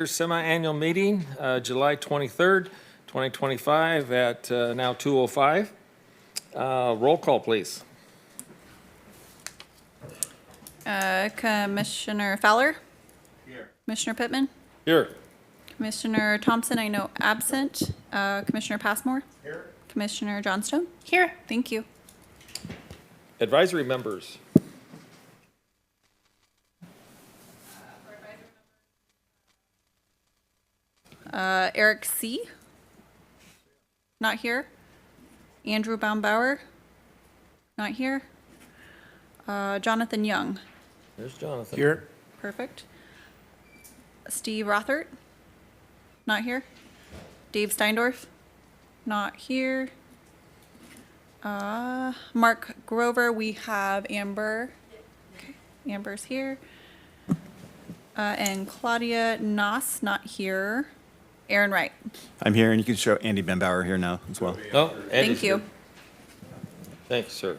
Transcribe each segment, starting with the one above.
Semi-annual meeting, July 23rd, 2025 at now 2:05. Roll call, please. Commissioner Fowler? Here. Commissioner Pittman? Here. Commissioner Thompson, I know absent. Commissioner Passmore? Here. Commissioner Johnstone? Here. Thank you. Advisory members. Eric C. Not here. Andrew Baumbauer? Not here. Jonathan Young? There's Jonathan. Here. Perfect. Steve Rothert? Not here. Dave Steindorf? Not here. Mark Grover, we have Amber. Okay, Amber's here. And Claudia Noss, not here. Aaron Wright. I'm here, and you can show Andy Benbauer here now as well. Oh, Thank Andy's you. here. Thanks, sir.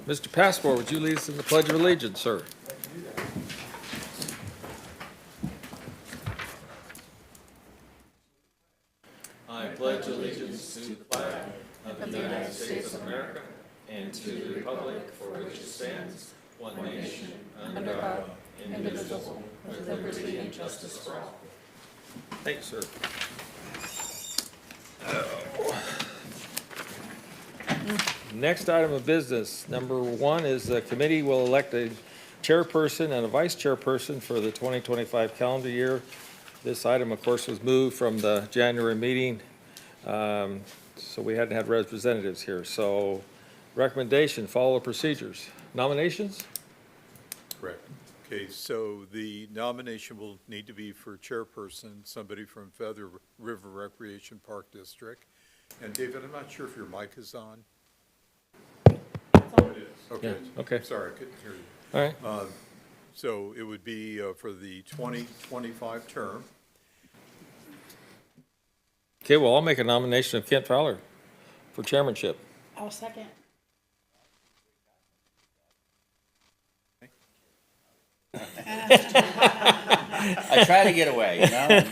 Mr. Passport, would you lead us in the Pledge of Allegiance, sir? I pledge allegiance to the flag of the United States of America and to the republic for which it stands, one nation, under God, indivisible, with liberty and justice for all. Thanks, sir. Next item of business, number one, is the committee will elect a chairperson and a vice chairperson for the 2025 calendar year. This item, of course, was moved from the January meeting, so we hadn't had representatives here. So recommendation, follow the procedures. Nominations? Correct. Okay, so the nomination will need to be for chairperson, somebody from Feather River Recreation Park District. And David, I'm not sure if your mic is on. Oh, it is. Okay. Yeah, okay. Sorry, I couldn't hear you. All right. So it would be for the 2025 term. Okay, well, I'll make a nomination of Kent Fowler for chairmanship. I'll second. I try to get away, you know?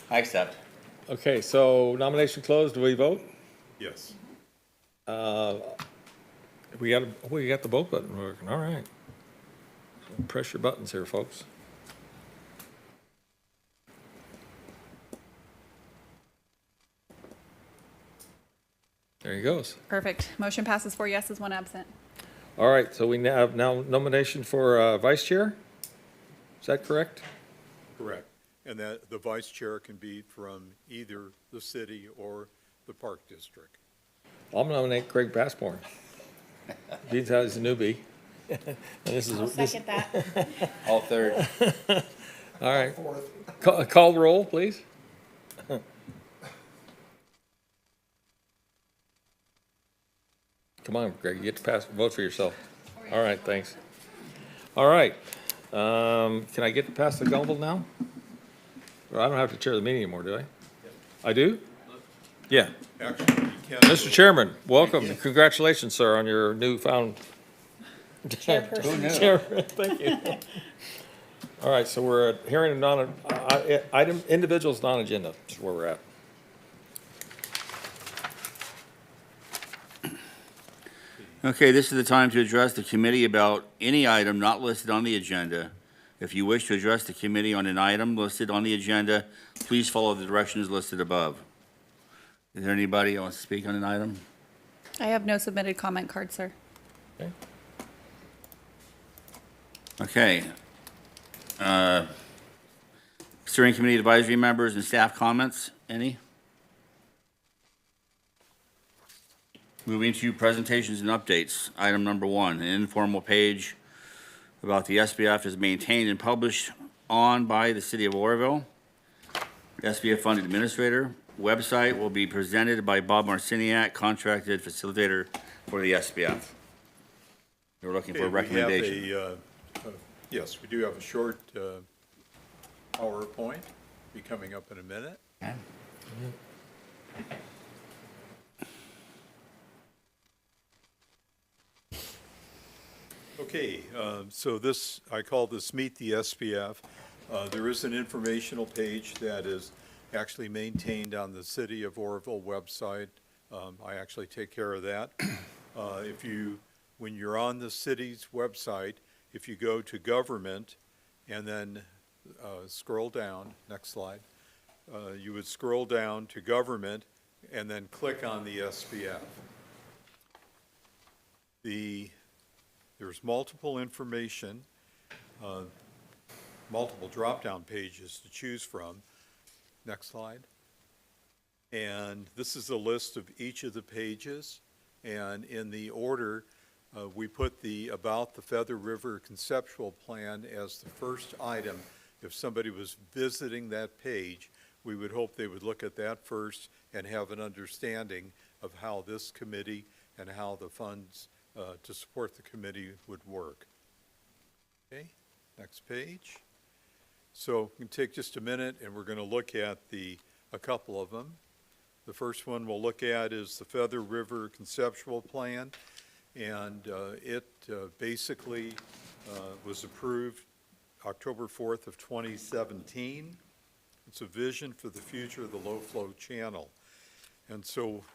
I accept. Okay, so nomination closed. Do we vote? Yes. We got the vote button working. All right. Press your buttons here, folks. There he goes. Perfect. Motion passes 4 yeses, 1 absent. All right, so we now have nomination for vice chair? Is that correct? Correct. And that the vice chair can be from either the city or the park district. I'll nominate Greg Passmore. He's a newbie. And this is I'll second that. All third. all right. Call the roll, please. Come on, Greg, you get to vote for yourself. All right, thanks. All right. Can I get to pass the gavel now? Or I don't have to chair the meeting anymore, do I? I do? Yeah. Actually, you can. Mr. Chairman, welcome. Congratulations, sir, on your newfound Chairperson. Who knew? chair. Thank you. All right, so we're at hearing of item individuals non-agenda is where we're at. Okay, this is the time to address the committee about any item not listed on the agenda. If you wish to address the committee on an item listed on the agenda, please follow the directions listed above. Is there anybody who wants to speak on an item? I have no submitted comment card, sir. Okay. Okay. Steering committee advisory members and staff comments, any? Moving to presentations and updates. Item number 1, an informal page about the SBF is maintained and published on by the city of Oroville. The SBF funded administrator. Website will be presented by Bob Marciniak, contracted facilitator for the SBF. We're looking for a Okay, we have recommendation. Yes, we do have a short PowerPoint, be coming up in a minute. Okay, so this, I call this Meet the SPF. There is an informational page that is actually maintained on the City of Oroville website. I actually take care of that. When you're on the city's website, if you go to Government and then scroll down, next slide, you would scroll down to Government and then click on the SPF. There's multiple information, multiple drop-down pages to choose from. Next slide. And this is a list of each of the pages. And in the order, we put about the Feather River conceptual plan as the first item. If somebody was visiting that page, we would hope they would look at that first and have an understanding of how this committee and how the funds to support the committee would work. Okay, next page. So we can take just a minute and we're going to look at a couple of them. The first one we'll look at is the Feather River conceptual plan, and it basically was approved October 4th of 2017. It's a vision for the future of the low-flow channel. And so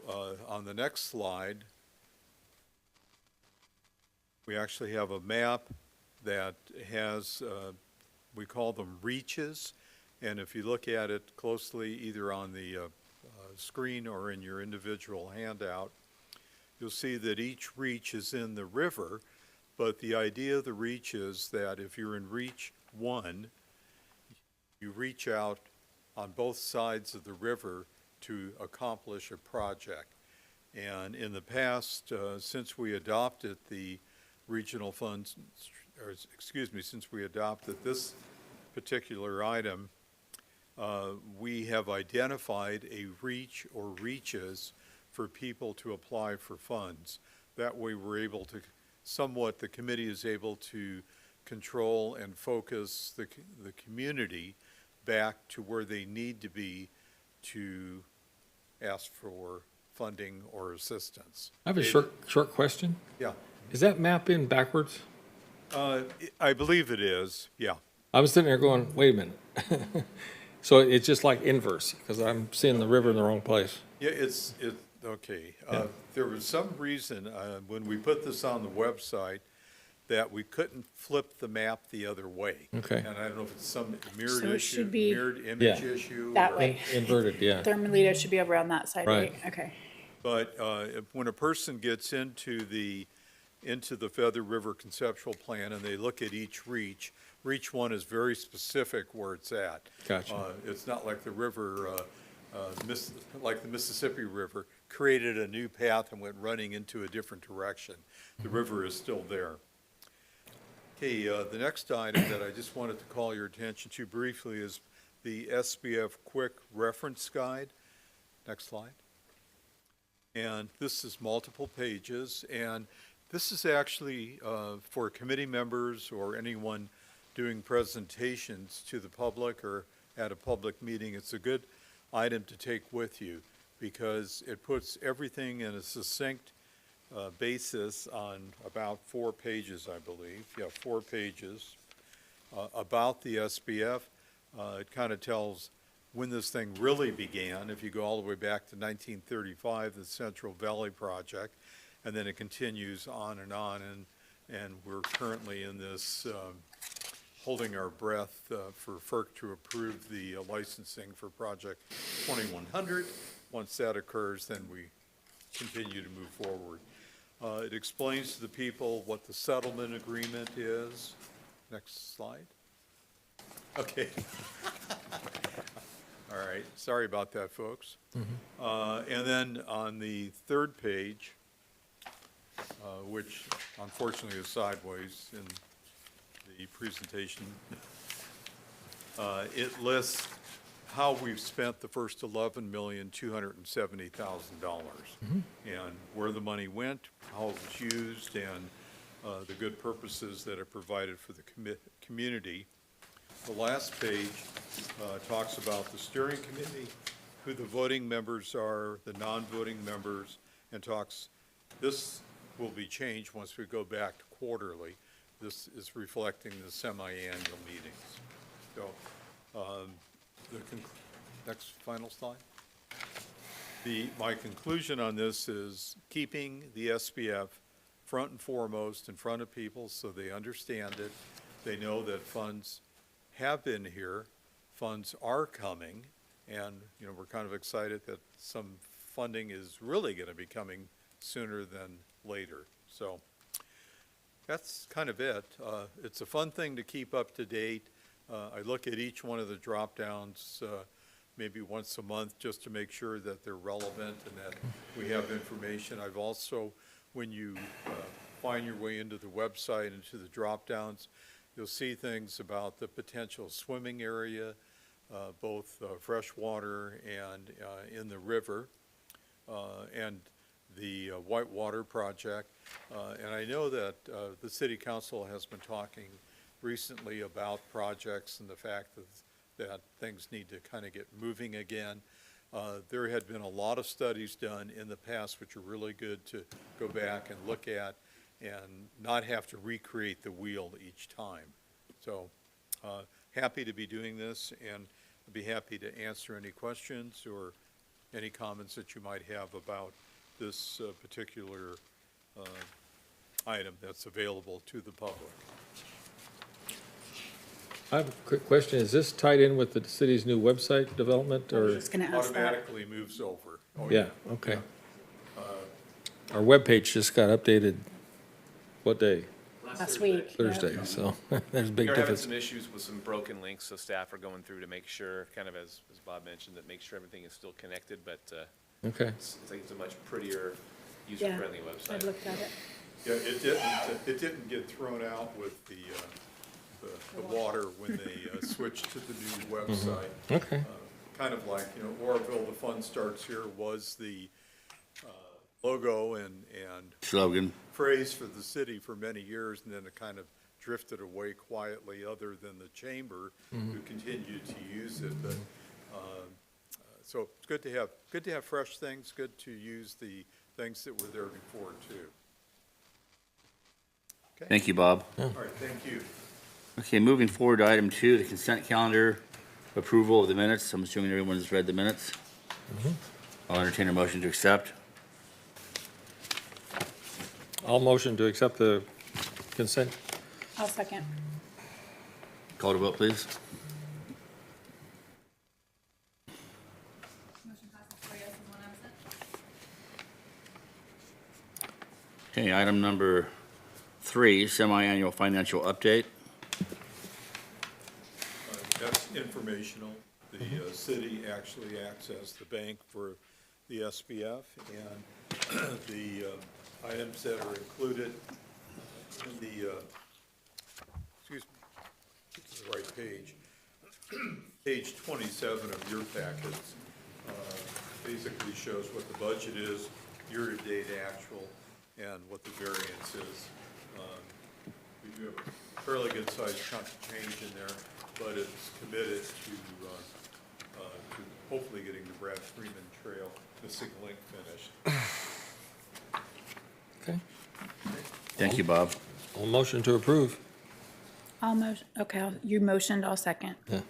on the next slide, we actually have a map that has, we call them reaches, and if you look at it closely, either on the screen or in your individual handout, you'll see that each reach is in the river, but the idea of the reach is that if you're in reach 1, you reach out on both sides of the river to accomplish a project. And in the past, since we adopted the regional funds, or excuse me, since we adopted this particular item, we have identified a reach or reaches for people to apply for funds. That way we're able to, somewhat the committee is able to control and focus the community back to where they need to be to ask for funding or assistance. I have a short question. Yeah, Is that map in backwards? I believe it is, yeah. I was sitting there going, wait a minute. So it's just like inverse, because I'm seeing the river in the wrong place. Yeah, okay. There was some reason, when we put this on the website, that we couldn't flip the map the other way. Okay. And I don't know if it's some mirrored So it issue, should be mirrored image Yeah. issue. that or- way. Inverted, yeah. Thermalita should be over on that side, Right. right? Okay. But when a person gets into the Feather River conceptual plan and they look at each reach 1 is very specific where it's at. Gotcha. It's not like the river, like the Mississippi River, created a new path and went running into a different direction. The river is still there. Okay, the next item that I just wanted to call your attention to briefly is the SBF Quick Reference Guide. Next slide. And this is multiple pages, and this is actually for committee members or anyone doing presentations to the public or at a public meeting. It's a good item to take with you because it puts everything in a succinct basis on about 4 pages, I believe. Yeah, 4 pages about the SBF. It kind of tells when this thing really began. If you go all the way back to 1935, the Central Valley Project, and then it continues on, and we're currently in this holding our breath for FERC to approve the licensing for Project 2100. Once that occurs, then we continue to move forward. It explains to the people what the settlement agreement is. Next slide. Okay. All right, sorry about that, folks. And then on the 3rd page, which unfortunately is sideways in the presentation, it lists how we've spent the first $11,270,000 and where the money went, how it was used, and the good purposes that it provided for the community. The last page talks about the steering committee, who the voting members are, the non-voting members, and this will be changed once we go back to quarterly. this is reflecting the semi-annual meetings. So, next final slide. My conclusion on this is keeping the SBF front and foremost in front of people so they understand it. They know that funds have been here, funds are coming, and, you know, we're kind of excited that some funding is really going to be coming sooner than later. So that's kind of it. It's a fun thing to keep up to date. I look at each one of the drop-downs maybe once a month just to make sure that they're relevant and that we have information. I've also, when you find your way into the website, into the drop-downs, you'll see things about the potential swimming area, both freshwater and in the river, and the Whitewater project. And I know that the City Council has been talking recently about projects and the fact that things need to kind of get moving again. There had been a lot of studies done in the past which are really good to go back and look at and not have to recreate the wheel each time. So happy to be doing this, and I'd be happy to answer any questions or any comments that you might have about this particular item that's available to the public. I have a quick question. Is this tied in with the city's new website development, or? Just gonna ask that. Automatically moves over. Oh, Yeah, okay. Our webpage just got updated, what day? Last week. yeah. Thursday, so there's a big We're having difference. some issues with some broken links, so staff are going through to make sure, kind of as Bob mentioned, that make sure everything is still connected, but Okay, it's like it's a much prettier, Yeah, user-friendly I've website. looked at it. Yeah, it didn't get thrown out with the water when they switched to the new website. okay. Kind of like, you know, Oroville, the fun starts here was the logo and Slogan. phrase for the city for many years, and then it kind of drifted away quietly, other than the chamber who continued to use it. But so it's good to have fresh things. Good to use the things that were there before too. Okay. Thank you, Bob. All right. Thank you. Okay, moving forward to item 2, the consent calendar approval of the minutes. I'm assuming everyone's read the minutes. I'll entertain a motion to accept. I'll motion to accept the consent. I'll second. Call to vote, please. Okay, item number 3, semi-annual financial update. That's informational. The city actually acts as the bank for the SBF, and the items that are included in the, excuse me, this is the right page, page 27 of your packets, basically shows what the budget is, year-to-date actual, and what the variance is. We do have a fairly good-sized chunk of change in there, but it's committed to hopefully getting the Brad Freeman Trail missing link finished. Okay. Thank you, Bob. I'll motion to approve. I'll motion, okay, you motioned, I'll second. Yeah.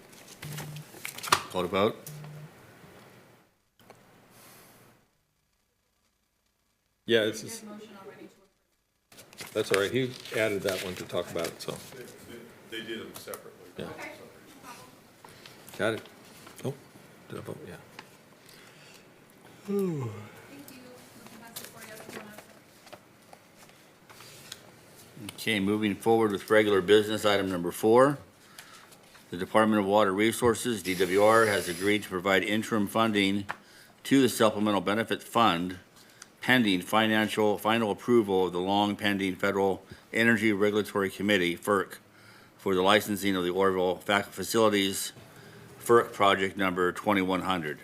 Call to vote. Yeah, it's just. That's all right. He added that one to talk about it, so. They did them separately. Yeah. Got it. Oh, did I vote? Yeah. Okay, moving forward with regular business, item number 4. The Department of Water Resources, DWR, has agreed to provide interim funding to the Supplemental Benefit Fund pending final approval of the long-pending Federal Energy Regulatory Committee, FERC, for the licensing of the Oroville facilities, FERC project number 2100.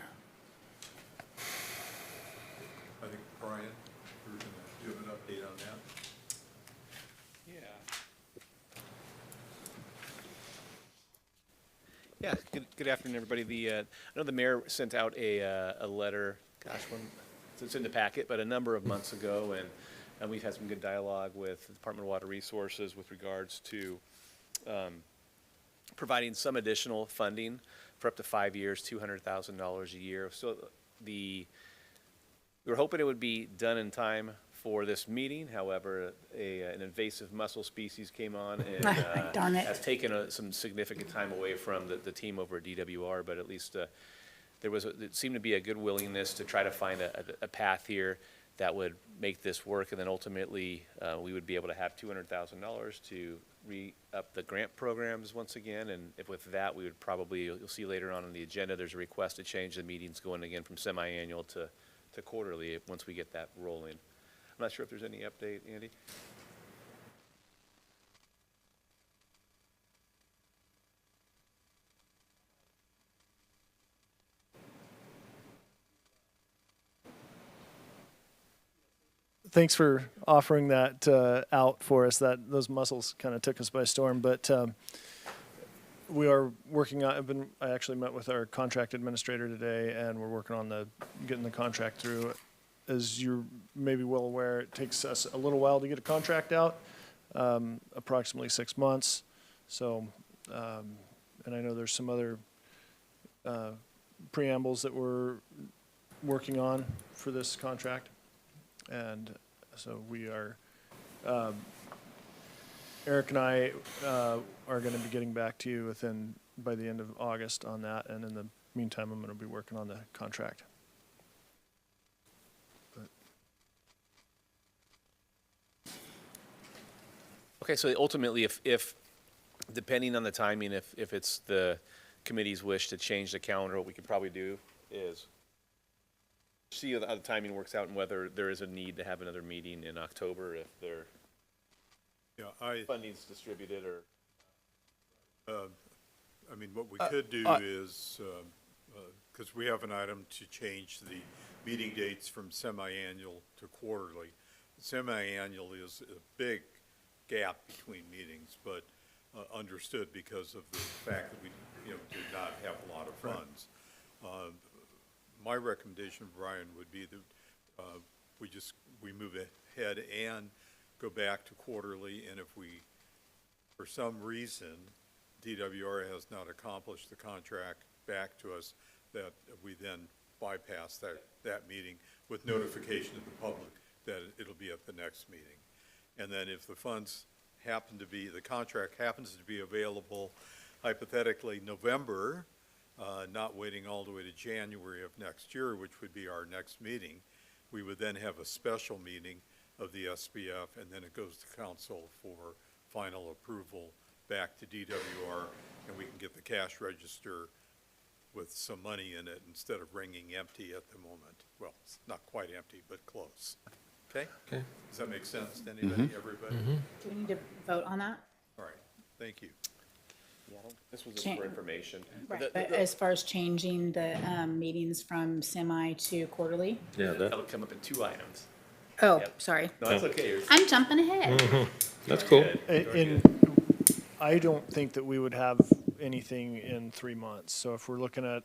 I think, Brian, you're gonna give an update on that. Yeah, good afternoon, everybody. I know the mayor sent out a letter, gosh, it's in the packet, but a number of months ago, and And we've had some good dialogue with the Department of Water Resources with regards to providing some additional funding for up to 5 years, $200,000 a year. So we were hoping it would be done in time for this meeting. However, an invasive mussel species came on and Darn it. has taken some significant time away from the team over at DWR, but at least it seemed to be a good willingness to try to find a path here that would make this work, and then ultimately, we would be able to have $200,000 to re-up the grant programs once again, and if with that, we would probably, you'll see later on in the agenda, there's a request to change the meetings going again from semi-annual to quarterly, once we get that rolling. I'm not sure if there's any update, Andy? Thanks for offering that out for us. Those mussels kind of took us by storm, but we are working on. I actually met with our contract administrator today, and we're working on getting the contract through. As you're maybe well aware, it takes us a little while to get a contract out, approximately 6 months. So, and I know there's some other preambles that we're working on for this contract. And so we are, Eric and I are going to be getting back to you by the end of August on that. And in the meantime, I'm going to be working on the contract. Okay, so ultimately, if depending on the timing, if it's the committee's wish to change the calendar, what we could probably do is see how the timing works out and whether there is a need to have another meeting in October if their funding's distributed or. I mean, what we could do is, because we have an item to change the meeting dates from semi-annual to quarterly. Semi-annual is a big gap between meetings, but understood because of the fact that we, did not have a lot of funds. My recommendation, Brian, would be that we move ahead and go back to quarterly, and if we, for some reason, DWR has not accomplished the contract back to us, that we then bypass that meeting with notification to the public that it'll be at the next meeting. And then if the funds the contract happens to be available hypothetically November, not waiting all the way to January of next year, which would be our next meeting, we would then have a special meeting of the SBF, and then it goes to council for final approval back to DWR, and we can get the cash register with some money in it instead of ringing empty at the moment. Well, it's not quite empty, but close. Okay? Okay. Does that make sense to anybody, everybody? Do we need to vote on that? All right, thank you. This was just for information. Right, but as far as changing the meetings from semi to quarterly? Yeah, That'll come up in 2 items. Oh, Yep. sorry. No, that's okay. I'm jumping ahead. that's cool. And I don't think that we would have anything in 3 months. So if we're looking at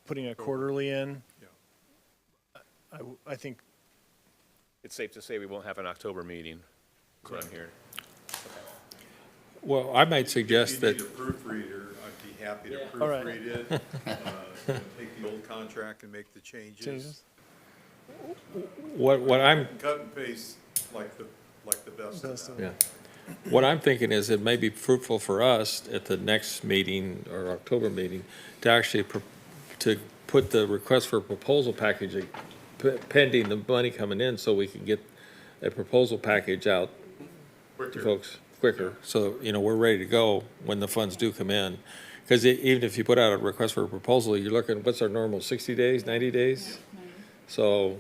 putting a quarterly in, I think It's safe to say we won't have an October meeting, is what I'm hearing. Well, I might suggest If you that, need a proofreader, I'd be happy to All right. proofread it. Take the old contract and make the changes. changes. what I'm, Cut and paste like the best of them. yeah. What I'm thinking is it may be fruitful for us at the next meeting or October meeting to actually to put the request for proposal package pending the money coming in, so we can get a proposal package out to Quicker. folks quicker. So, we're ready to go when the funds do come in. Because even if you put out a request for a proposal, you're looking, what's our normal, 60 days, 90 days? So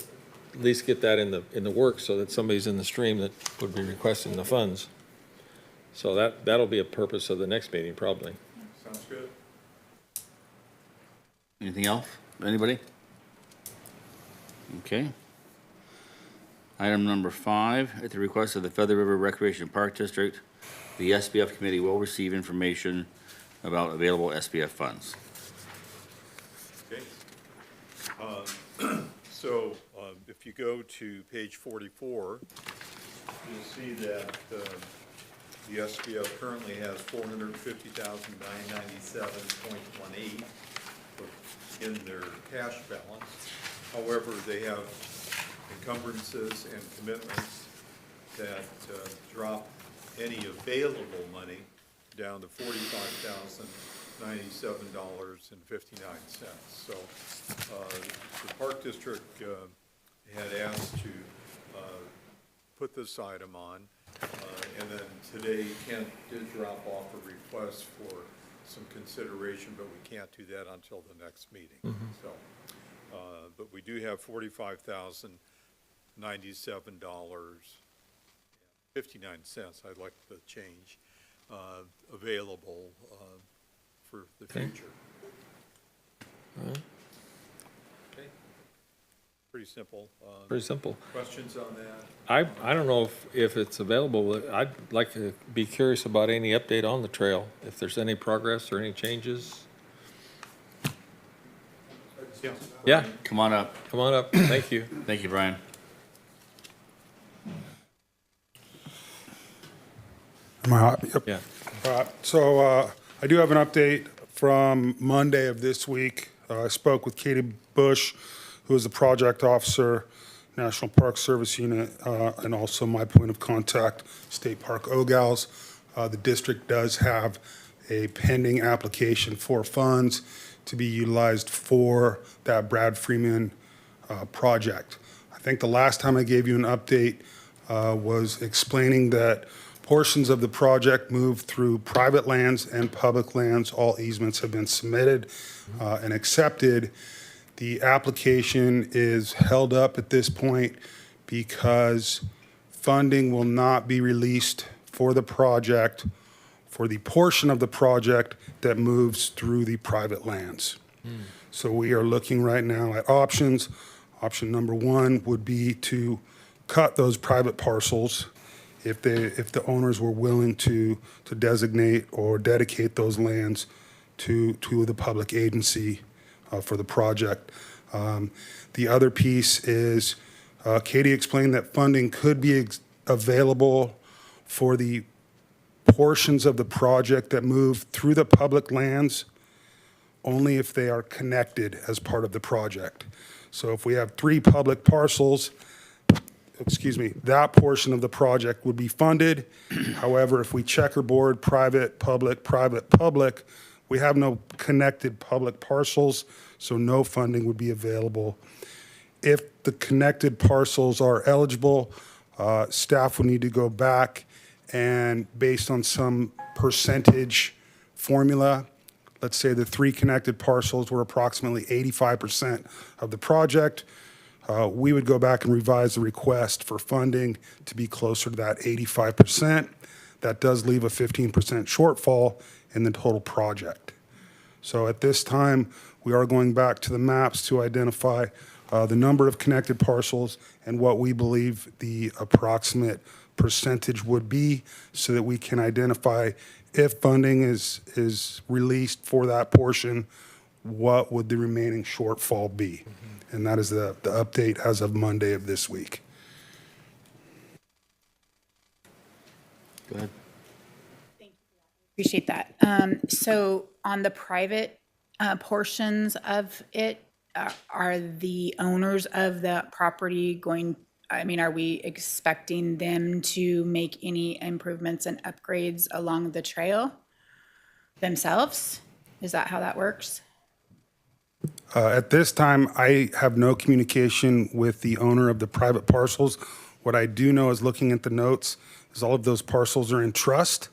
at least get that in the works so that somebody's in the stream that would be requesting the funds. So that'll be a purpose of the next meeting, probably. Sounds good. Anything else? Anybody? Okay. Item number 5, at the request of the Feather River Recreation Park District, the SBF committee will receive information about available SBF funds. Okay. So if you go to page 44, you'll see that the SBF currently has 450,997.18 in their cash balance. However, they have encumbrances and commitments that drop any available money down to $45,097.59. So the Park District had asked to put this item on, and then today Kent did drop off a request for some consideration, but we can't do that until the next meeting. So, but we do have $45,097.59, I'd like the change, available for the future. Okay. Pretty simple. Pretty simple. Questions on that? I don't know if it's available, but I'd like to be curious about any update on the trail, if there's any progress or any changes. Yeah. Yeah, Come on up. come on up. Thank you. Thank you, Brian. Am I hot? Yep. Yeah. So I do have an update from Monday of this week. I spoke with Katie Bush, who is the project officer, National Park Service Unit, and also my point of contact, State Park OGALS. The district does have a pending application for funds to be utilized for that Brad Freeman project. I think the last time I gave you an update was explaining that portions of the project moved through private lands and public lands. All easements have been submitted and accepted. The application is held up at this point because funding will not be released for the project, for the portion of the project that moves through the private lands. So we are looking right now at options. Option number one would be to cut those private parcels if the owners were willing to designate or dedicate those lands to the public agency for the project. The other piece is Katie explained that funding could be available for the portions of the project that move through the public lands only if they are connected as part of the project. So if we have 3 public parcels, that portion of the project would be funded. However, if we checkerboard private, public, we have no connected public parcels, so no funding would be available. If the connected parcels are eligible, staff would need to go back and based on some percentage formula, let's say the 3 connected parcels were approximately 85% of the project, we would go back and revise the request for funding to be closer to that 85%. That does leave a 15% shortfall in the total project. So at this time, we are going back to the maps to identify the number of connected parcels and what we believe the approximate percentage would be so that we can identify if funding is released for that portion, what would the remaining shortfall be? And that is the update as of Monday of this week. Go ahead. Appreciate that. So on the private portions of it, are the owners of the property are we expecting them to make any improvements and upgrades along the trail themselves? Is that how that works? At this time, I have no communication with the owner of the private parcels. What I do know is looking at the notes is all of those parcels are in trust.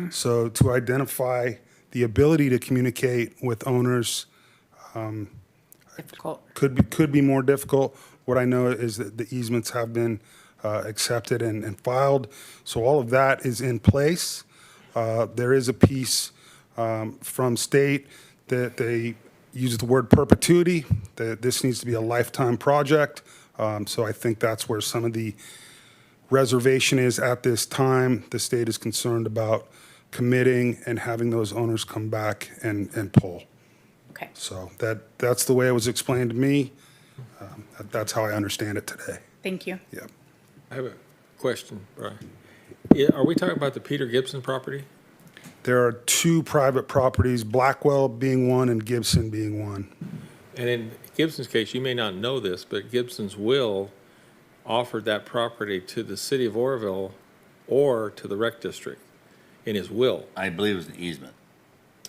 So to identify the ability to communicate with owners Difficult. could be more difficult. What I know is that the easements have been accepted and filed. So all of that is in place. There is a piece from state that they use the word perpetuity, that this needs to be a lifetime project. So I think that's where some of the reservation is at this time. The state is concerned about committing and having those owners come back and pull. Okay. So that's the way it was explained to me. That's how I understand it today. Thank you. Yeah. I have Question, Brian. Are we talking about the Peter Gibson property? There are two private properties, Blackwell being one and Gibson being one. And in Gibson's case, you may not know this, but Gibson's will offered that property to the city of Oroville or to the rec district in his will. I believe it was an easement.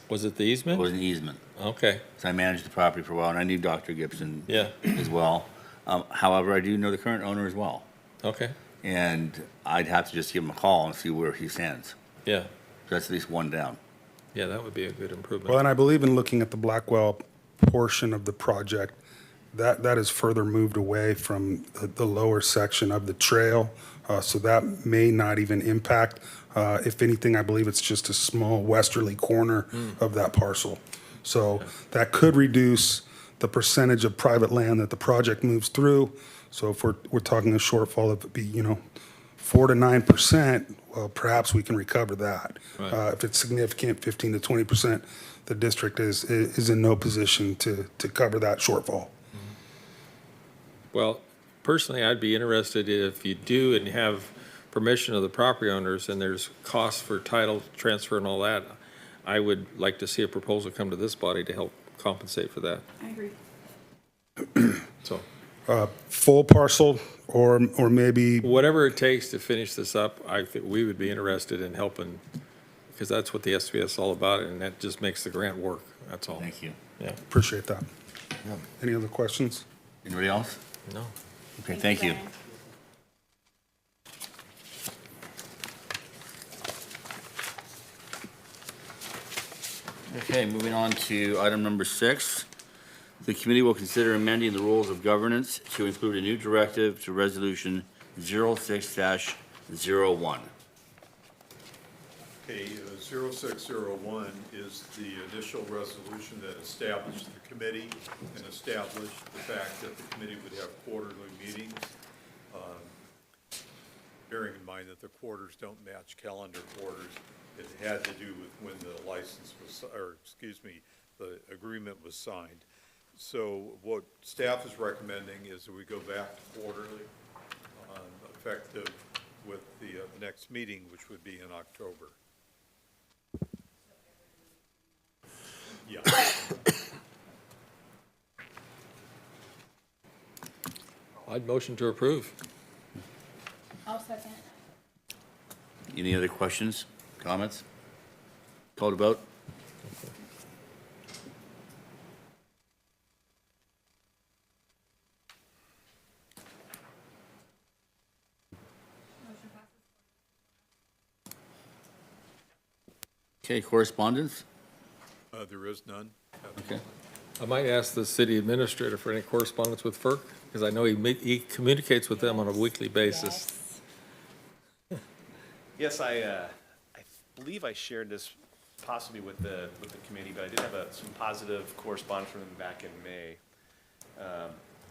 Was it the It easement? was an easement. Okay, So I managed the property for a while, and I knew Dr. Gibson yeah, as well. However, I do know the current owner as well. okay, And I'd have to just give him a call and see where he stands. yeah, So that's at least one down. yeah, that would be a good improvement. Well, and I believe in looking at the Blackwell portion of the project, that is further moved away from the lower section of the trail. So that may not even impact. If anything, I believe it's just a small westerly corner of that parcel. So that could reduce the percentage of private land that the project moves through. So if we're talking a shortfall of, 4 to 9%, well, perhaps we can recover that. Right. If it's significant, 15 to 20%, the district is in no position to cover that shortfall. Well, personally, I'd be interested if you do and have permission of the property owners and there's costs for title transfer and all that, I would like to see a proposal come to this body to help compensate for that. I agree. So Full parcel or maybe, whatever it takes to finish this up, I think we would be interested in helping, because that's what the SBS is all about, and that just makes the grant work, that's all. Thank you. Yeah, appreciate that. Any other questions? Anybody else? no, Okay, thank you. Brian. Okay, moving on to item number 6. The committee will consider amending the rules of governance to include a new directive to Resolution 06-01. Okay, 0601 is the initial resolution that established the committee and established the fact that the committee would have quarterly meetings, bearing in mind that the quarters don't match calendar quarters. It had to do with when the license was, the agreement was signed. So what staff is recommending is that we go back to quarterly, effective with the next meeting, which would be in October. Yeah. I'd motion to approve. I'll second. Any other questions, comments? Call to vote? Okay, correspondence? There is none. Okay. I might ask the city administrator for any correspondence with FERC, because I know he communicates with them on a weekly basis. Yes, I believe I shared this possibly with the committee, but I did have some positive correspondence from them back in May.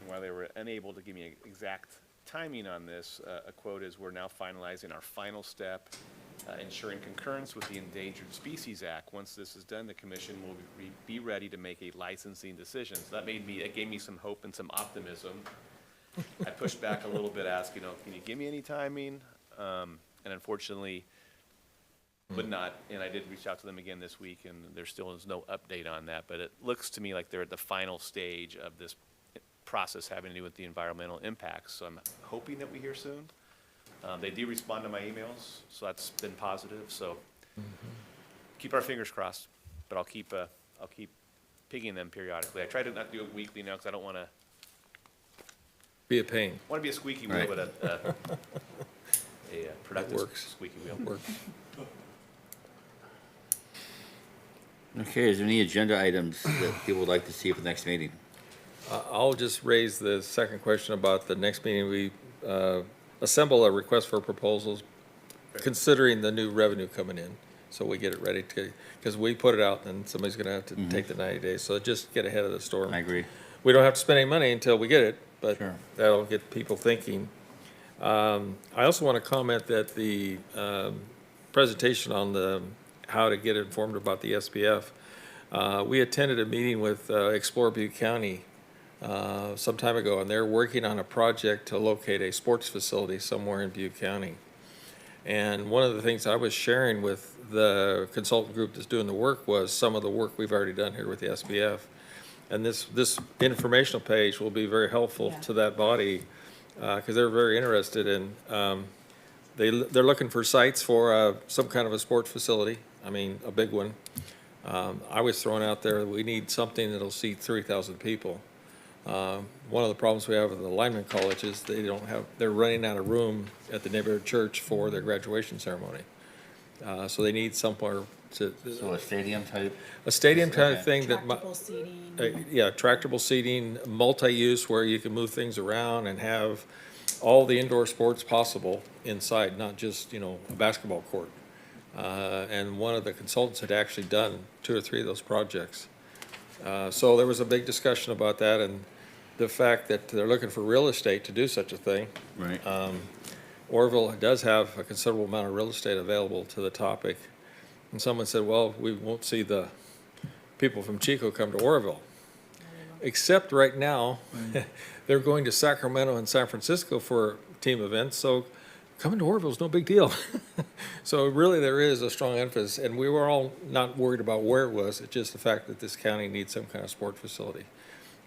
While they were unable to give me exact timing on this, a quote is, "We're now finalizing our final step, ensuring concurrence with the Endangered Species Act. Once this is done, the commission will be ready to make a licensing decision." So that it gave me some hope and some optimism. I pushed back a little bit, asking, can you give me any timing? And unfortunately, would not. And I did reach out to them again this week, and there still is no update on that. But it looks to me like they're at the final stage of this process having to do with the environmental impacts. So I'm hoping that we hear soon. They do respond to my emails, so that's been positive. So keep our fingers crossed. But I'll keep pinging them periodically. I try to not do it weekly now because I don't want to Be a pain. be a squeaky wheel, Right. but a productive works. squeaky wheel. Works. Okay, is there any agenda items that people would like to see for the next meeting? I'll just raise the second question about the next meeting. We assemble a request for proposals considering the new revenue coming in. So we get it ready to, because we put it out and somebody's going to have to take the 90 days. So just get ahead of the storm. I agree. We don't have to spend any money until we get it, but Sure. that'll get people thinking. I also want to comment that the presentation on how to get informed about the SPF, we attended a meeting with Explore Butte County some time ago, and they're working on a project to locate a sports facility somewhere in Butte County. And one of the things I was sharing with the consultant group that's doing the work was some of the work we've already done here with the SBF. And this informational page will be very helpful to that body, because they're very interested in, they're looking for sites for some kind of a sports facility, I mean, a big one. I was throwing out there, we need something that'll seat 3,000 people. One of the problems we have with the lineman college is they're running out of room at the neighborhood church for their graduation ceremony. So they need somewhere to. So a stadium type? A stadium kind of Okay. thing that. Tractable seating. Yeah, tractable seating, multi-use where you can move things around and have all the indoor sports possible inside, not just, a basketball court. And one of the consultants had actually done 2 or 3 of those projects. So there was a big discussion about that and the fact that they're looking for real estate to do such a thing. Right. Orville does have a considerable amount of real estate available to the topic. And someone said, well, we won't see the people from Chico come to Orville. Except right now, they're going to Sacramento and San Francisco for team events, so coming to Orville is no big deal. So really, there is a strong emphasis, and we were all not worried about where it was, it's just the fact that this county needs some kind of sport facility.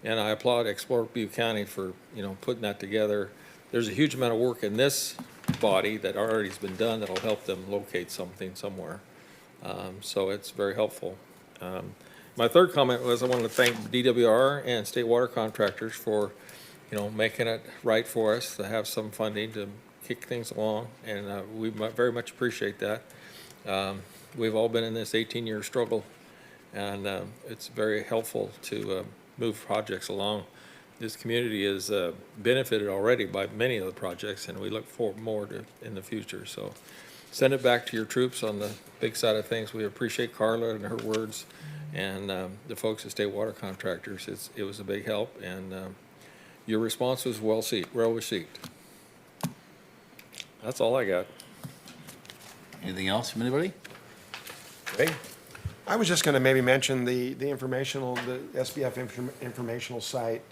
And I applaud Explore Butte County for, putting that together. There's a huge amount of work in this body that already has been done that'll help them locate something somewhere. So it's very helpful. My third comment was I wanted to thank DWR and state water contractors for, making it right for us to have some funding to kick things along, and we very much appreciate that. We've all been in this 18-year struggle, and it's very helpful to move projects along. This community is benefited already by many of the projects, and we look for more in the future. So send it back to your troops on the big side of things. We appreciate Carla and her words, and the folks at State Water Contractors. It was a big help, and your response was well received. That's all I got. Anything else from anybody? I was just going to maybe mention the SBF informational site.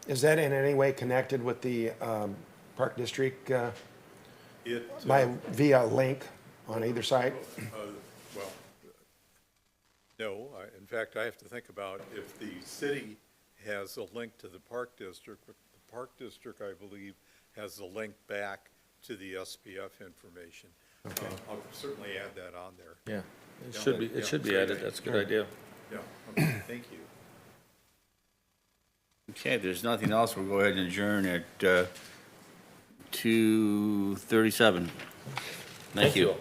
Is that in any way connected with the Park District via link on either side? Well, no. In fact, I have to think about if the city has a link to the Park District, but the Park District, I believe, has a link back to the SBF information. Okay. I'll certainly add that on there. Yeah, it should be added. That's a good idea. Yeah, okay, thank you. Okay, if there's nothing else, we'll go ahead and adjourn at 2:37. Thank you.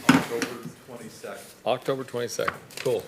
October 22nd. October 22nd. Cool.